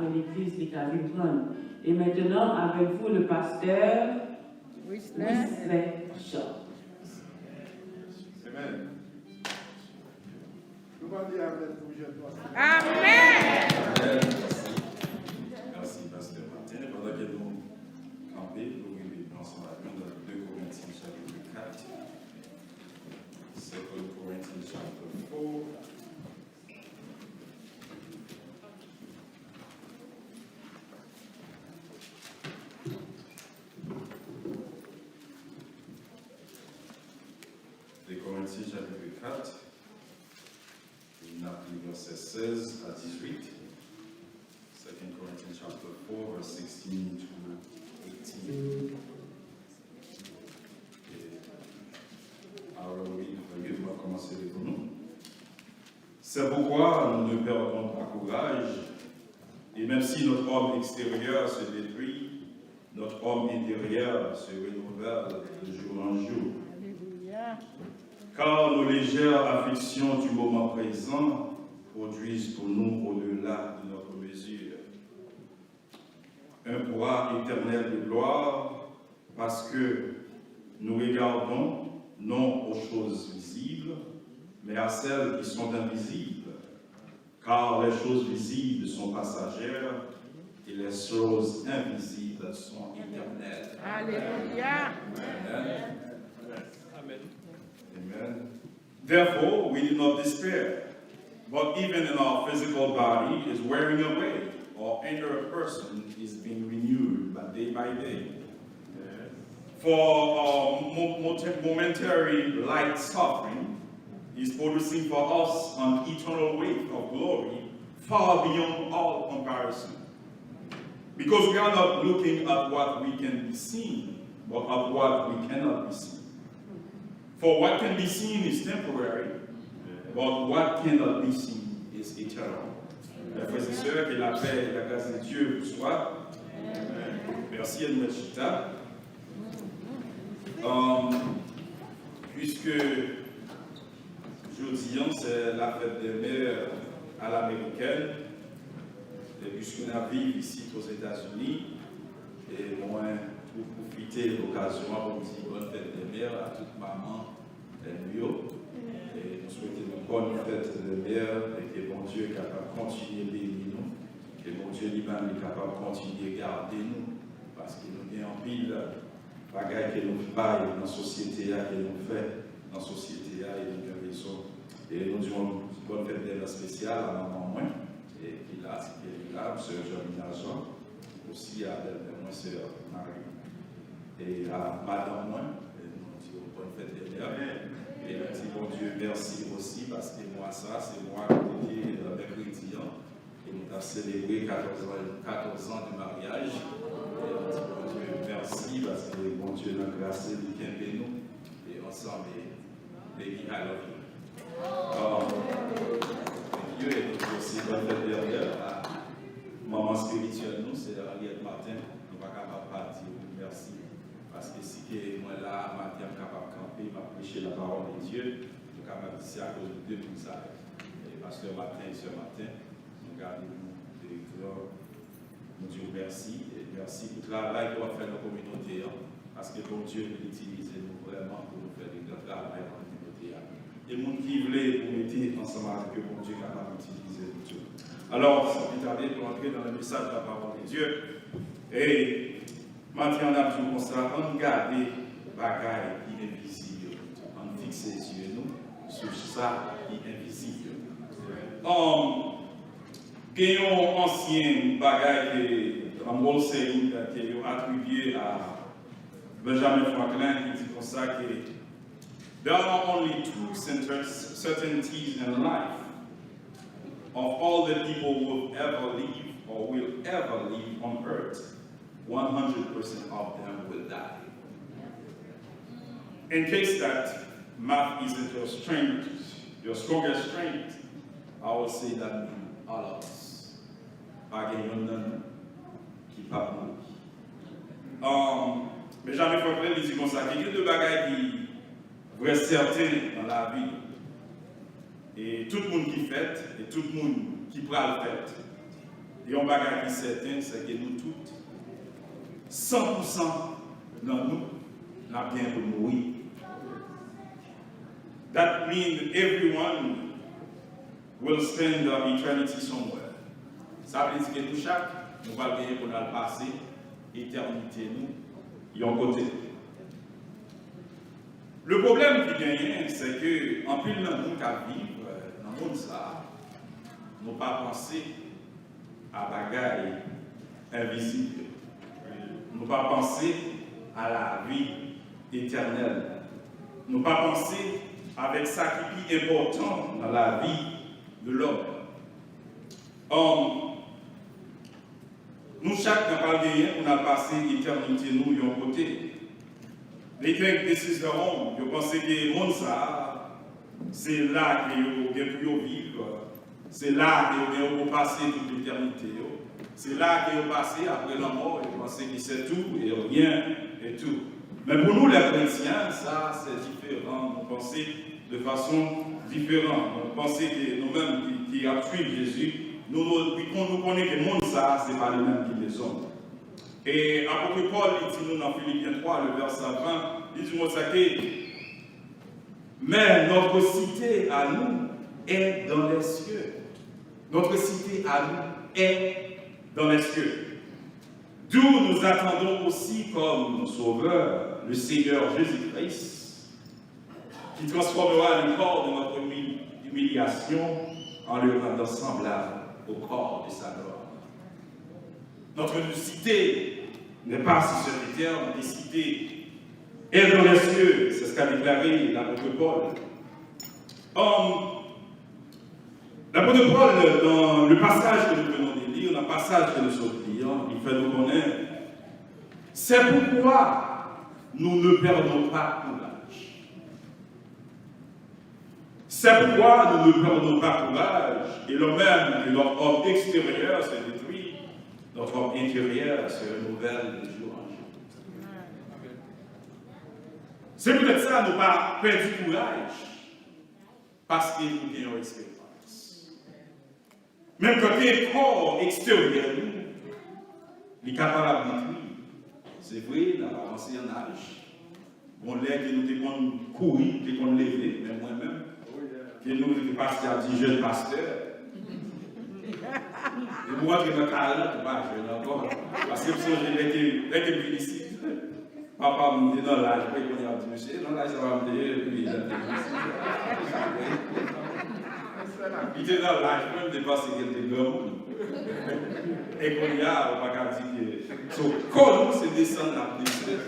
après l'église des Calibran. Et maintenant, avec vous, le pasteur Wesley Jean. Amen. Amen. Merci, pasteur Martin. Pendant que nous campons, nous revenons ensemble avec nous dans 2 Corinthiens chapitre 4, 2 Corinthiens chapitre 4. Corinthiens chapitre 4, il a pris verset 16 à 18. 2 Corinthians chapter 4, verse 16 to 18. Alors oui, on va commencer avec nous. C'est pourquoi nous ne perdons pas courage, et même si notre homme extérieur se détruit, notre homme intérieur se renouvelle de jour en jour. Car nos légères afflictions du moment présent produisent pour nous au-delà de notre mesure un poids éternel de gloire, parce que nous regardons non aux choses visibles, mais à celles qui sont invisibles, car les choses visibles sont passagères et les choses invisibles sont éternelles. Alléluia. Amen. Amen. Therefore, we do not despair, but even in our physical body is wearing away, our inner person is being renewed by day. For our momentary light suffering is producing for us an eternal weight of glory far beyond all comparison. Because we are not looking at what we can be seen, but at what we cannot be seen. For what can be seen is temporary, but what cannot be seen is eternal. Mes frères et sœurs, que la paix et la grâce de Dieu vous soient. Merci à nous, Chita. Puisque jeudi, c'est la fête des mères à l'américaine, et puisque nous vivons ici aux États-Unis, et moi, pour profiter de l'occasion pour dire bonne fête des mères à toute maman et nous. Et nous souhaitons une bonne fête des mères et que bon Dieu est capable de continuer à bénir nous. Que bon Dieu lui-même est capable de continuer à garder nous. Parce que nous avons en pile de bagages que nous faisons dans la société, que nous faisons dans la société et nous avons raison. Et nous disons une bonne fête des mères spéciale à maman moi, et qui est là, M. Jean-Michel, aussi à moi, sœur Marie. Et à Madame moi, nous disons bonne fête des mères. Et nous disons bon Dieu merci aussi parce que moi ça, c'est moi qui étais mercredi et nous avons célébré 14 ans de mariage. Et nous disons bon Dieu merci parce que bon Dieu nous a grâce de nous et ensemble, baby I love you. Et nous aussi bonne fête dernière à maman spirituelle nous, c'est Ariette Martin. Nous ne sommes pas capables de dire merci. Parce que si moi là, matin, je suis capable de camper, de prêcher la parole de Dieu, je suis capable de dire à cause de tout ça. Et pasteur Martin et sœur Martin, nous gardons nous directeur, nous disons merci, et merci pour le travail qu'on va faire dans la communauté, parce que bon Dieu nous utilise nous vraiment pour nous faire du travail dans la communauté. Et les gens qui veulent pour mettre ensemble avec eux, bon Dieu est capable d'utiliser tout. Alors, ça peut tarder pour entrer dans le message de la parole de Dieu. Et maintenant, on a besoin de ça, on garde les bagailles qui sont invisibles, on fixe les yeux nous sur ça qui est invisible. Il y a un ancien bagaille qui est attribué à Benjamin Franklin qui dit comme ça que there are only two certainties in life of all the people who will ever live or will ever live on earth. 100% of them will die. In case that math isn't your strength, your strongest strength, I will say that all of us are going to keep up. Mais Benjamin Franklin dit comme ça, qu'il y a deux bagailles qui vrais certains dans la vie. Et tout le monde qui fait, et tout le monde qui prend le fait. Et on va garder certain, c'est que nous toutes, 100% dans nous, nous avons bien de mourir. That means everyone will spend their eternity somewhere. Ça veut dire que nous chaque, nous allons gagner pour le passé, éternité nous, y en côté. Le problème qui gagne, c'est que en plus dans nous qui vivent dans le monde ça, nous pas penser à bagaille invisible. Nous pas penser à la vie éternelle. Nous pas penser avec ça qui est important dans la vie de l'homme. Nous chaque n'a pas gagné, on a passé l'éternité nous de côté. Les Grecs décideront, je pense que le monde ça, c'est là que vous vivre, c'est là que vous passez toute l'éternité. C'est là que vous passez après la mort, et vous pensez que c'est tout et rien et tout. Mais pour nous les chrétiens, ça c'est différent. Nous pensons de façon différente. Nous pensons que nous-mêmes qui suivons Jésus, nous connaissons que le monde ça, ce n'est pas le même qui les hommes. Et apôtre Paul, il dit nous dans Philippiens 3, le verset 20, il dit mais notre cité à nous est dans les cieux. Notre cité à nous est dans les cieux. D'où nous attendons aussi comme Sauveur le Seigneur Jésus-Christ, qui transformera le corps de notre humiliation en le rendant semblable au corps de sa gloire. Notre cité n'est pas si sur les terres, mais cité est dans les cieux. C'est ce qu'a déclaré l'apôtre Paul. L'apôtre Paul, dans le passage que nous venons de lire, dans le passage que nous sommes liant, il fait nous connaître. C'est pourquoi nous ne perdons pas courage. C'est pourquoi nous ne perdons pas courage. Et le même que notre homme extérieur se détruit, notre homme intérieur se renouvelle de jour en jour. C'est peut-être ça, nous pas perdu courage, parce que nous gagnons expérience. Même quand le corps extérieur, il est capable de détruire. C'est vrai, nous avons avancé en âge. On l'a que nous devons courir, que nous lever, mais moi-même, que nous devons passer à 10 jeunes pasteurs. Et moi, je me calme, je ne jeune encore. Parce que dès que je viens ici, papa me dit dans l'âge, je vais dire, monsieur, dans l'âge, ça va me dire, puis il était dans l'âge, même dépasser quelques grands. Et qu'on y a, on va pas dire que. Comment c'est descendre la blessure.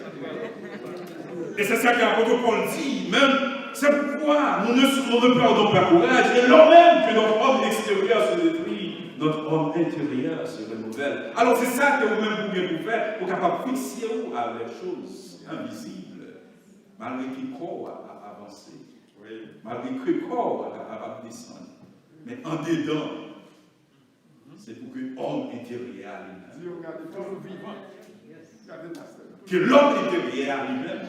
Et c'est ça qu'apôtre Paul dit, même, c'est pourquoi nous ne perdons pas courage, et lors même que notre homme extérieur se détruit, notre homme intérieur se renouvelle. Alors c'est ça que vous-même pouvez vous faire pour capable fixer à les choses invisibles, malgré que le corps a avancé, malgré que le corps a descendu. Mais en dedans, c'est pour que l'homme intérieur que l'homme intérieur lui-même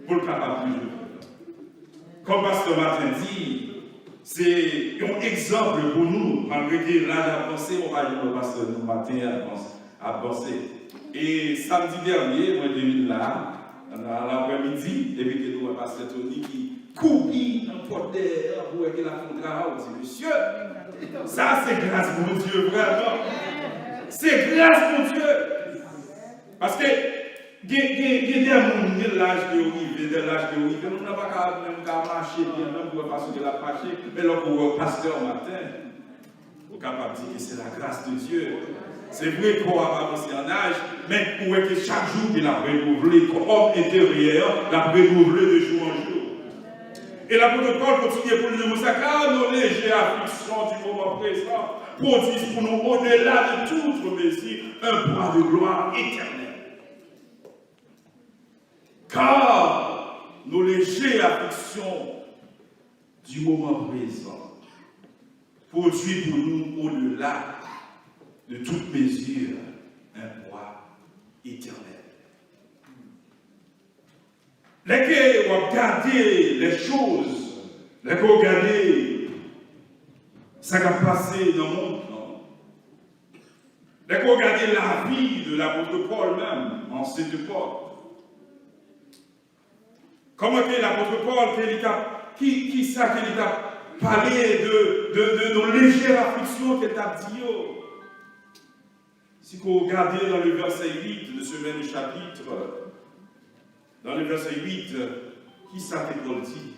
pour le capable de vivre. Comme Pasteur Martin dit, c'est un exemple pour nous, malgré que l'âge avancé, on va dire le Pasteur Martin avancé. Et samedi dernier, moi, je suis là, dans l'après-midi, et puis que nous, Pasteur Tony, qui couille en porte d'air pour qu'il a fait un travail, on dit, monsieur, ça c'est grâce pour Dieu, vraiment. C'est grâce pour Dieu. Parce que, il y a des gens qui ont l'âge de arriver, on n'a pas qu'à marcher bien, même pour passer de la marcher, mais là pour le pasteur matin, on est capable de dire que c'est la grâce de Dieu. C'est vrai qu'on a avancé en âge, mais pour que chaque jour il a renouvelé, comme intérieur, il a renouvelé de jour en jour. Et l'apôtre Paul continue pour nous dire car nos légères afflictions du moment présent produisent pour nous, au-delà de toute mesure, un poids de gloire éternelle. Car nos légères afflictions du moment présent produisent pour nous, au-delà de toute mesure, un poids éternel. Lesquels ont regardé les choses, lesquels ont regardé ce qui a passé dans le monde, Dès qu'on regarde la vie de l'apôtre Paul même, en cette époque, comment est l'apôtre Paul, qui ça qu'il a parlé de nos légères afflictions qu'il a dit? Si vous regardez dans le verset 8 de ce même chapitre, dans le verset 8, qui ça que Paul dit?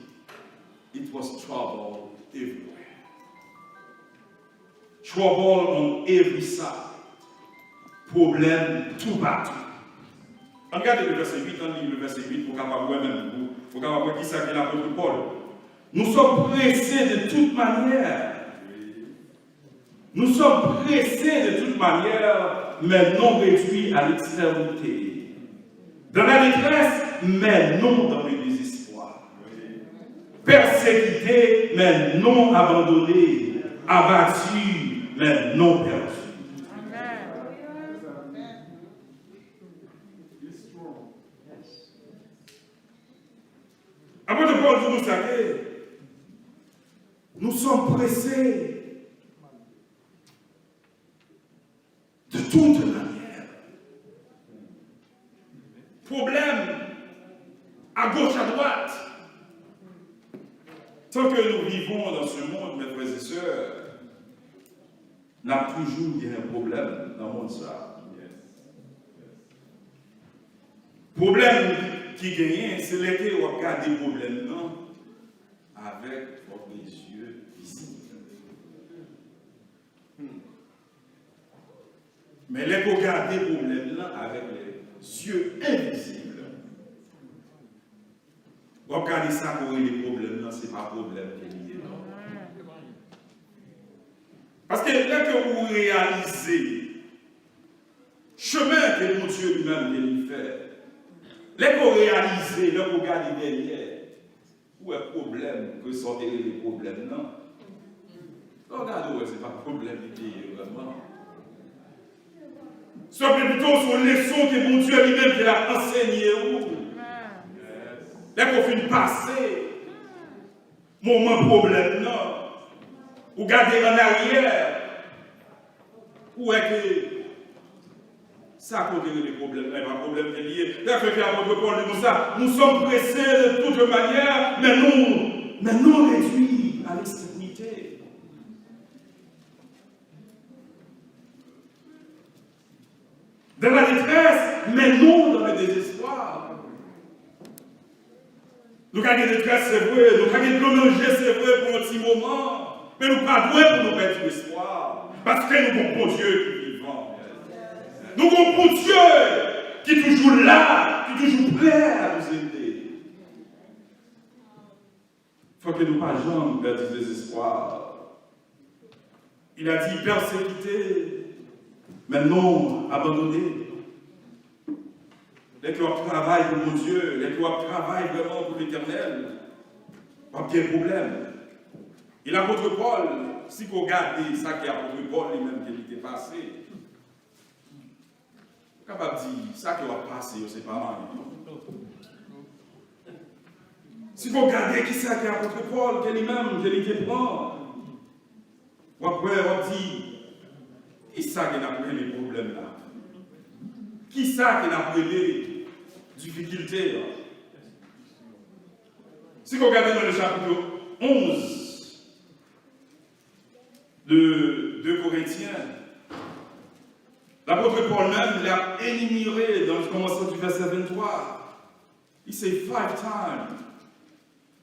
It was trouble everywhere. Trouble on every side. Problème tout partout. Regardez le verset 8, on lit le verset 8 pour capable voir même pour capable voir qui ça que l'apôtre Paul. Nous sommes pressés de toute manière. Nous sommes pressés de toute manière, mais non réduits à l'extrémité. Dans la détresse, mais non dans le désespoir. Persécutés, mais non abandonnés. Abattus, mais non perdus. Avant de Paul, vous nous savez, nous sommes pressés de toute manière. Problème à gauche, à droite. Tant que nous vivons dans ce monde, mes frères et sœurs, on a toujours un problème dans le monde. Ça. Problème qui gagne, c'est l'été où on regarde des problèmes non, avec votre yeux visibles. Mais les regarder des problèmes là avec les yeux invisibles. Vous regardez ça pour les problèmes là, ce n'est pas un problème qui est lié. Parce que là que vous réalisez le chemin que mon Dieu lui-même fait, là que vous réalisez, là que vous regardez derrière, où est le problème que sont les problèmes non? Regardez, ce n'est pas un problème qui est vraiment. Ce plutôt sur les leçons que mon Dieu lui-même a enseigné. Là qu'on finit passer, moment problème non. Vous regardez en arrière, où est que ça a causé des problèmes, il y a un problème qui est lié. Là que l'apôtre Paul dit ça, nous sommes pressés de toute manière, mais non réduits à l'extrémité. Dans la détresse, mais non dans le désespoir. Nous avons des détresse, c'est vrai, nous avons des plongées, c'est vrai, pour un petit moment. Mais nous ne pas doués pour nous perdre l'espoir. Parce que nous avons un bon Dieu qui est vivant. Nous avons un bon Dieu qui est toujours là, qui est toujours prêt à nous aider. Il faut que nous ne pas jamais perdre du désespoir. Il a dit persécuté, mais non abandonné. Les qui travaillent pour mon Dieu, les qui travaillent vraiment pour l'Éternel, pas de problème. Et l'apôtre Paul, si vous regardez ça qui est l'apôtre Paul lui-même qui était passé, capable de dire ça qui va passer, c'est pas mal. Si vous regardez qui c'est qui est l'apôtre Paul, qui lui-même qui était prend, vous dit, qui ça qui a pris les problèmes là? Qui ça qui a pris les difficultés là? Si vous regardez dans le chapitre 11, de 2 Corinthiens, l'apôtre Paul même l'a énuméré dans le commencement du verset 23. Il dit 5 times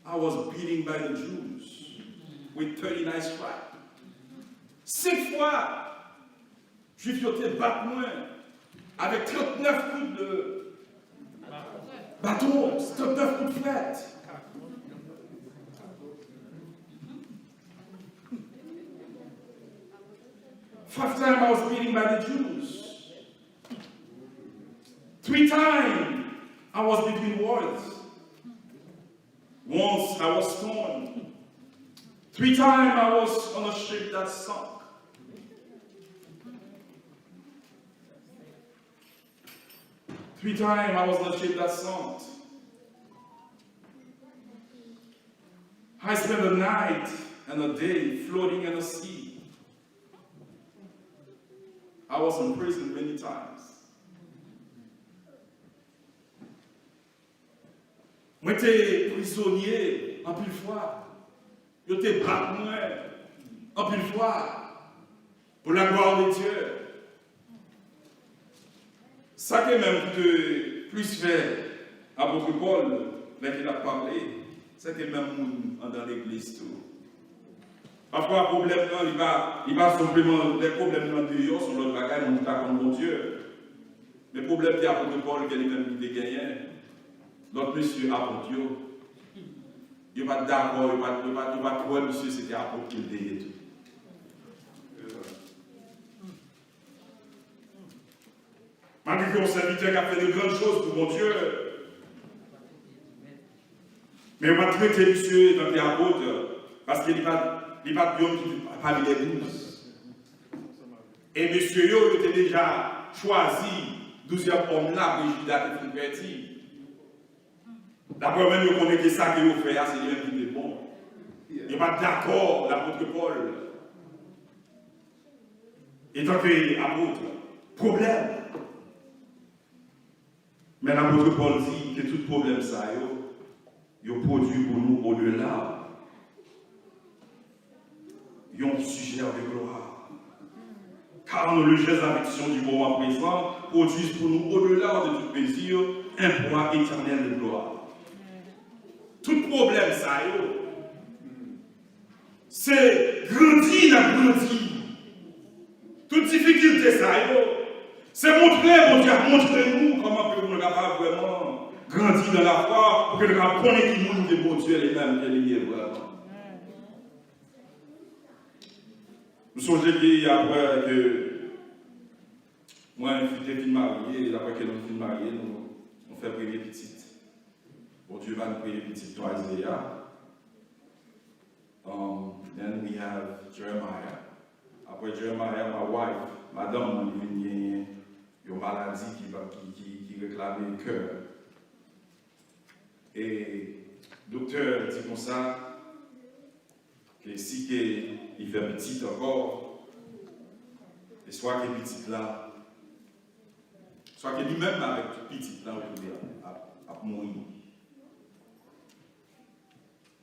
I was beaten by the Jews with 39 stripes. 5 fois, Juifs ont été battus avec 39 coups de bâton, 39 coups de flèche. 5 times I was beaten by the Jews. 3 times I was between words. Once I was stoned. 3 times I was on a ship that sunk. 3 times I was on a ship that sunk. I spent a night and a day floating in the sea. I was in prison many times. Moi, j'étais prisonnier en pile fois. J'étais battu en pile fois pour la gloire de Dieu. Ça que même de plus faire apôtre Paul, mais qu'il a parlé, c'est que même dans l'église tout. Parfois, le problème, il va simplement, les problèmes dans le dehors sont l'autre bagaille, on pas comme mon Dieu. Le problème qui a apôtre Paul, qui est même qui gagné, l'autre monsieur apôtre, il n'est pas d'accord, il ne va pas trouver monsieur, c'était apôtre qui le dégaine tout. Malgré qu'on serviteur qui a fait de grandes choses pour mon Dieu, mais on va traiter monsieur dans les apôtres parce qu'il n'est pas de l'homme qui parmi les 12. Et monsieur, il était déjà choisi 12e homme là pour Judas qui est converti. D'abord, même il connaît que ça qu'il a fait, c'est lui qui est bon. Il n'est pas d'accord, l'apôtre Paul. Et tant qu'apôtre, problème. Mais l'apôtre Paul dit que tout problème, ça, il produit pour nous au-delà. Il y a un sujet de gloire. Car le geste d'affection du moment présent produit pour nous au-delà de tout plaisir un poids éternel de gloire. Tout problème, ça, c'est grandir la grandir. Toute difficulté, ça, c'est montrer, mon Dieu, montrez-nous comment nous capables vraiment grandir dans la foi pour que nous connaissions qui nous de bon Dieu les-mêmes qui est vraiment. Vous songez qu'il y a après que moi, je suis marié, et après que nous sommes mariés, nous faisons prier petite. Bon Dieu va nous prier petite, toi, Isaiah. Then we have Jeremiah. Après Jeremiah, ma wife, madame, elle vient une maladie qui réclame le cœur. Et le docteur dit comme ça, que si il fait petit encore, et soit que petit là, soit que lui-même avec petit là, à mourir.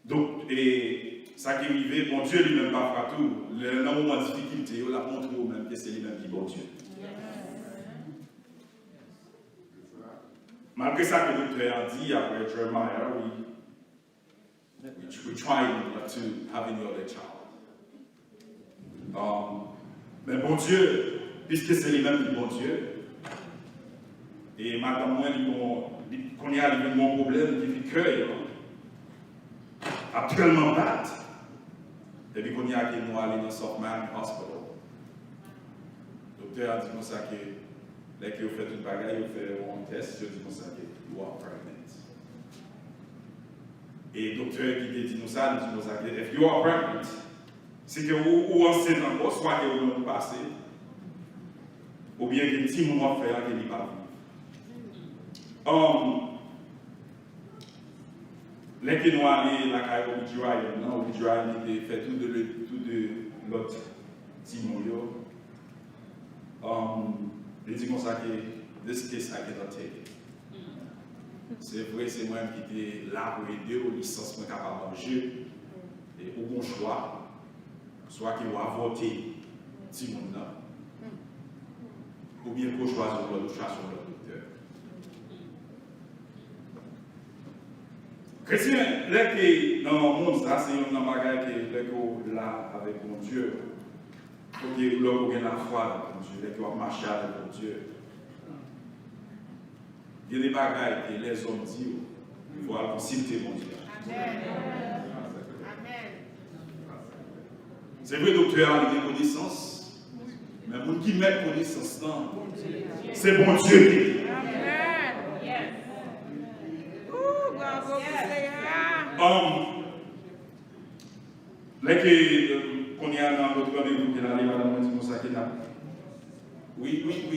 Donc, et ça qui est arrivé, bon Dieu lui-même pas fera tout. Dans le moment de difficulté, il a montré au même que c'est lui-même qui est bon Dieu. Malgré ça que le docteur a dit après Jeremiah, we trying to have another child. Mais bon Dieu, puisque c'est lui-même qui est bon Dieu, et madame moi, qu'on y a arrivé mon problème, qui fait cœur, actuellement bad. Et puis qu'on y a qui nous aller dans Southman Hospital. Le docteur a dit comme ça que dès qu'il fait une bagaille, il fait un test, je dis comme ça que you are pregnant. Et le docteur qui dit nous ça, il dit comme ça que if you are pregnant, c'est que ou enceinte encore, soit que vous n'avez pas passé, ou bien que si vous m'avez fait, qu'il n'y a pas vu. Les qui nous allés la caille au Bidjoaï, il fait tout de l'autre Timon. Il dit comme ça que this case I cannot take. C'est vrai, c'est moi qui étais là pour aider aux licences capable de jeu et au bon choix, soit qu'il va voter Timon là, ou bien qu'on choisisse l'autre choix sur le docteur. Chrétien, dans le monde, ça, c'est un bagage qui est là avec mon Dieu. Pour que l'homme ait la foi avec mon Dieu, qu'il va marcher avec mon Dieu. Il y a des bagages que les hommes disent, il faut consulter mon Dieu. Amen. C'est vrai, docteur, il y a des connaissances, mais les gens qui mettent connaissance, non, c'est bon Dieu qui dit. Qu'on y a dans notre rendez-vous qui est allé, madame, dit comme ça, we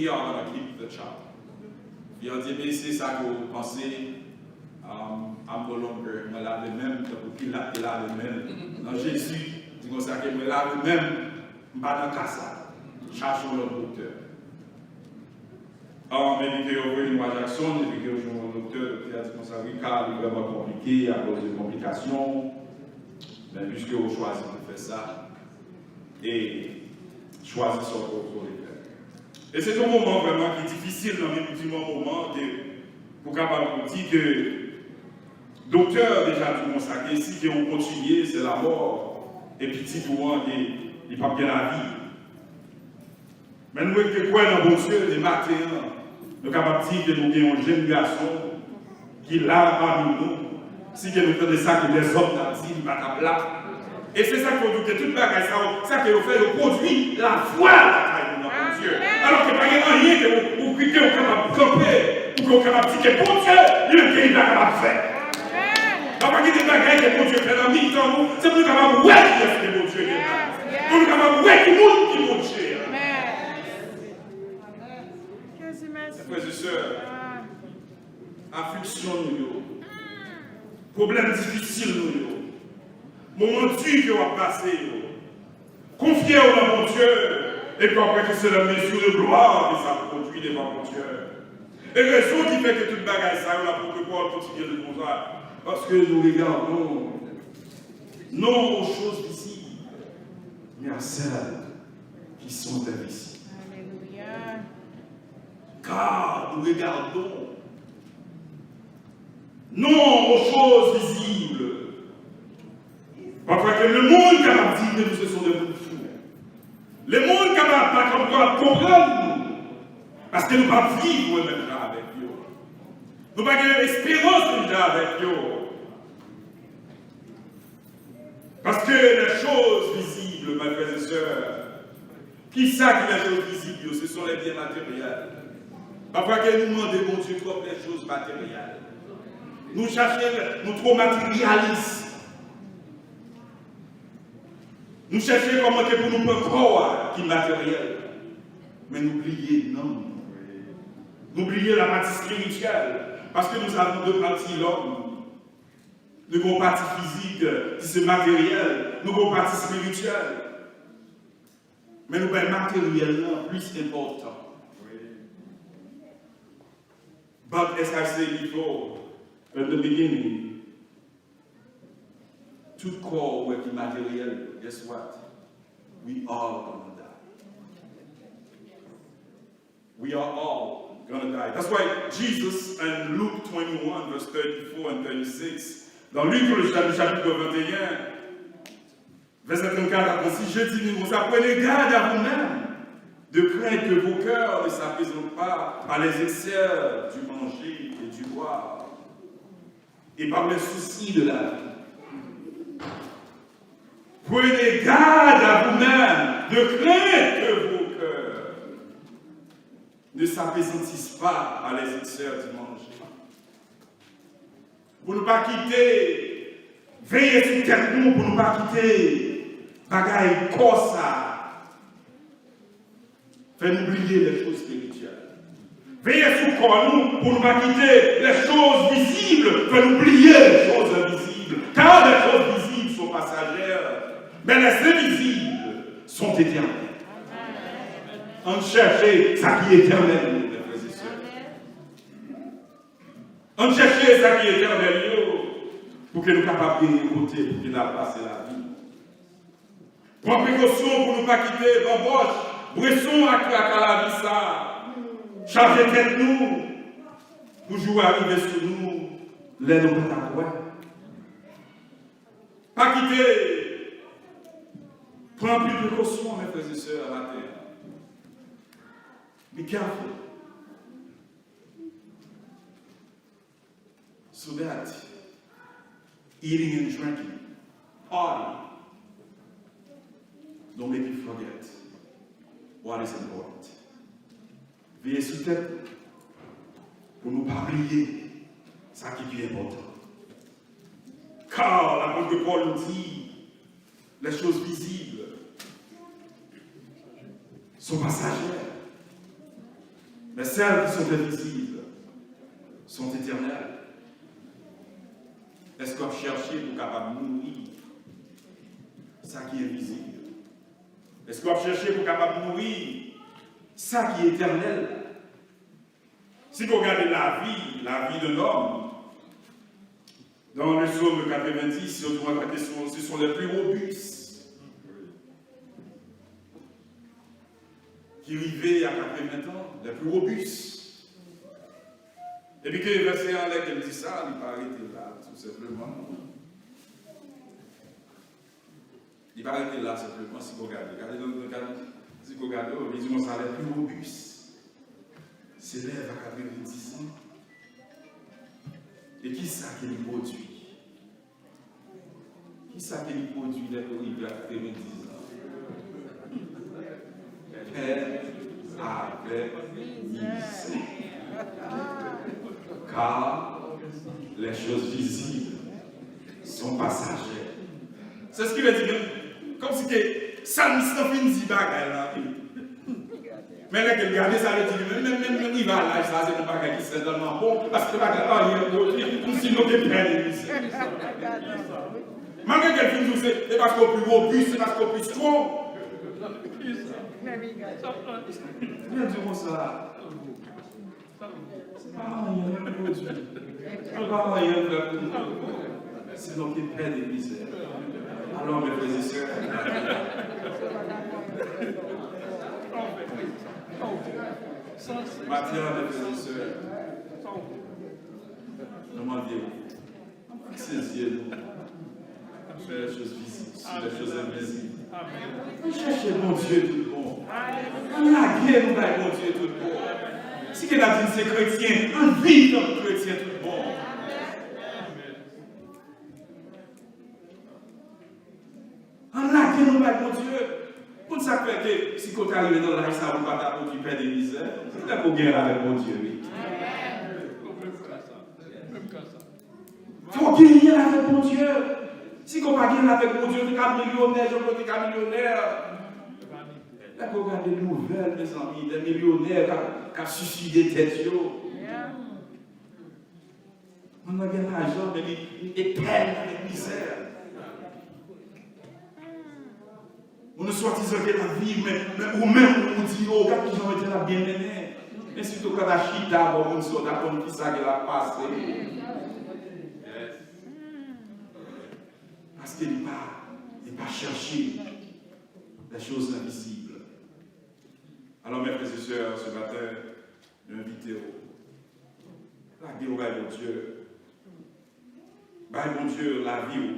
are going to keep the child. Il a dit, mais c'est ça que vous pensez, I'm no longer, me lave même, pour qu'il lave même. Dans Jésus, dit comme ça, que me lave même, pas dans casa, cherchons le docteur. Mais puis que vous voyez Jackson, et puis que je mon docteur a dit qu'on savait car il est vraiment compliqué à cause de complications. Mais puisque vous choisissez de faire ça, et choisissez son propre faire. Et c'est un moment vraiment qui est difficile dans mes petits moments pour capable de dire que docteur déjà tout le monde sait si on continue, c'est la mort. Et puis petit pour moi, il n'y a pas bien la vie. Mais nous, que quoi dans bon Dieu, les matins, nous sommes capables de dire que nous avons une jeune garçon qui est là parmi nous. Si nous faisons ça, que les hommes ont dit, il va être là. Et c'est ça qu'il faut dire, que toute bagaille, ça qu'il fait, le produit, la foi dans mon Dieu. Alors qu'il n'y a pas rien que vous quittez, vous êtes capable de camper, ou vous êtes capable de dire que bon Dieu, il est capable de faire. On va dire des bagailles que bon Dieu fait dans le temps, c'est pour nous capables de voir qui est bon Dieu. Pour nous capables de voir qui est bon Dieu. Frères et sœurs, affliction nous, problème difficile nous, moment dur que va passer, confiez au mon Dieu, et puis après que c'est la mesure de gloire que ça produit devant mon Dieu. Et raison qui fait que toute bagaille ça, là pour que Paul continue de nous voir, parce que nous regardons non aux choses visibles, mais à celles qui sont invisibles. Alléluia. Car nous regardons non aux choses visibles. Parfois que le monde capable de dire que nous ce sont des fous. Le monde capable de comprendre nous. Parce que nous ne pouvons pas vivre même avec eux. Nous n'avons pas l'espérance déjà avec eux. Parce que les choses visibles, mes frères et sœurs, qui savent que les choses visibles, ce sont les biens matériels. Parfois que nous demandons, mon Dieu, trop les choses matérielles. Nous cherchons, nous trop matérialistes. Nous cherchons comment que pour nous croire qui est matériel. Mais n'oubliez, non. N'oubliez la partie spirituelle. Parce que nous avons deux parties l'homme. Nous avons une partie physique qui c'est matériel. Nous avons une partie spirituelle. Mais nous avons matériellement plus important. But as I said before, at the beginning, tout corps ou matériel, guess what? We are gonna die. We are all gonna die. That's why Jesus in Luke 21, verse 34 and 36, dans Luc le chapitre 21, verset 34 à 36, je dis, vous apprenez garde à vous-même, de craindre que vos cœurs ne s'apaiseront pas par les excès du manger et du boire, et par les soucis de la vie. Prenez garde à vous-même, de craindre que vos cœurs ne s'apaisantissent pas par les excès du manger. Pour ne pas quitter, veillez sur tête nous pour ne pas quitter, bagaille corsa. Faites oublier les choses spirituelles. Veillez sur corps nous pour ne pas quitter les choses visibles. Faites oublier les choses invisibles. Car les choses visibles sont passagères, mais les invisibles sont éternelles. On cherche ça qui est éternel, mes frères et sœurs. On cherche ça qui est éternel pour que nous soyons capables d'écouter, pour qu'il n'a pas la vie. Prends précaution pour ne pas quitter l'embauche. Bresson à la vie ça. Chargez tête nous. Pour jouer arriver sur nous. Les nous pas pas quitter. Prends plus de précaution, mes frères et sœurs, à la terre. Be careful. So that eating and drinking, party, don't make you forget what is important. Veillez sur tête pour ne pas oublier ce qui est important. Car l'apôtre Paul nous dit les choses visibles sont passagères. Mais celles qui sont invisibles sont éternelles. Est-ce qu'on cherche pour capable nourrir ça qui est visible? Est-ce qu'on cherche pour capable nourrir ça qui est éternel? Si vous regardez la vie d'un homme, dans le psaume 90, si on trouve la question, ce sont les plus robustes qui vivaient à 80 ans, les plus robustes. Et puis que le verset 1 là, qu'elle dit ça, il va arrêter là, tout simplement. Il va arrêter là, simplement, si vous regardez. Si vous regardez, les humains sont les plus robustes. S'élève à 90 ans. Et qui ça qui lui produit? Qui ça qui lui produit dès qu'il a 90 ans? Elle avait misère. Car les choses visibles sont passagères. C'est ce qu'il a dit. Comme si ça ne s'en finit pas. Mais là, qu'il garde ça, même il va à l'âge, ça, c'est pas qui c'est tellement bon, parce que là, il si nous qui prennent les misères. Malgré qu'elle finit, c'est parce qu'on est plus robuste, c'est parce qu'on est plus strong. Bien dire ça. C'est pas rien pour Dieu. C'est pas rien pour nous. C'est nous qui prennent les misères. Alors, mes frères et sœurs, Matthieu, mes frères et sœurs, demandez-vous, fixez les yeux, faites les choses visibles, les choses invisibles. Cherchez mon Dieu tout bon. La guerre nous va mon Dieu tout bon. Si quelqu'un a dit c'est chrétien, on vit comme chrétien tout bon. On la guerre nous va mon Dieu. Pour ça que si vous arrivez dans la vie, ça vous pas pour qui perd des misères, c'est pour guerre avec mon Dieu. Il faut guérir avec mon Dieu. Si vous ne pas guérir avec mon Dieu, vous êtes millionnaire, je peux être millionnaire. Là, vous regardez les nouvelles, mes amis, des millionnaires qui ont suicidé tête. On a bien l'argent, mais il peine avec misère. On ne soi-disant que la vie, mais ou même on dit, oh, quand ils ont été là bien menés. Mais surtout quand la chita, on se dit, on qui ça qu'elle a passé. Parce qu'il n'est pas cherché les choses invisibles. Alors, mes frères et sœurs, ce matin, invitez-vous. La vie au bail de Dieu. Bail mon Dieu, la vie.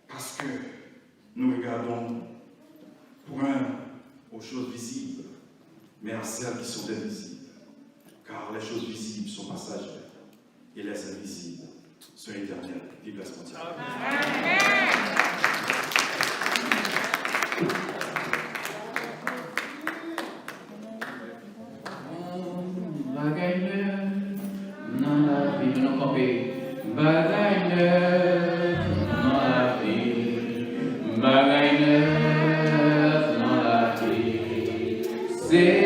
Parce que nous regardons point aux choses visibles, mais à celles qui sont invisibles. Car les choses visibles sont passagères et les invisibles sont éternelles. Vive la spontanéité. Say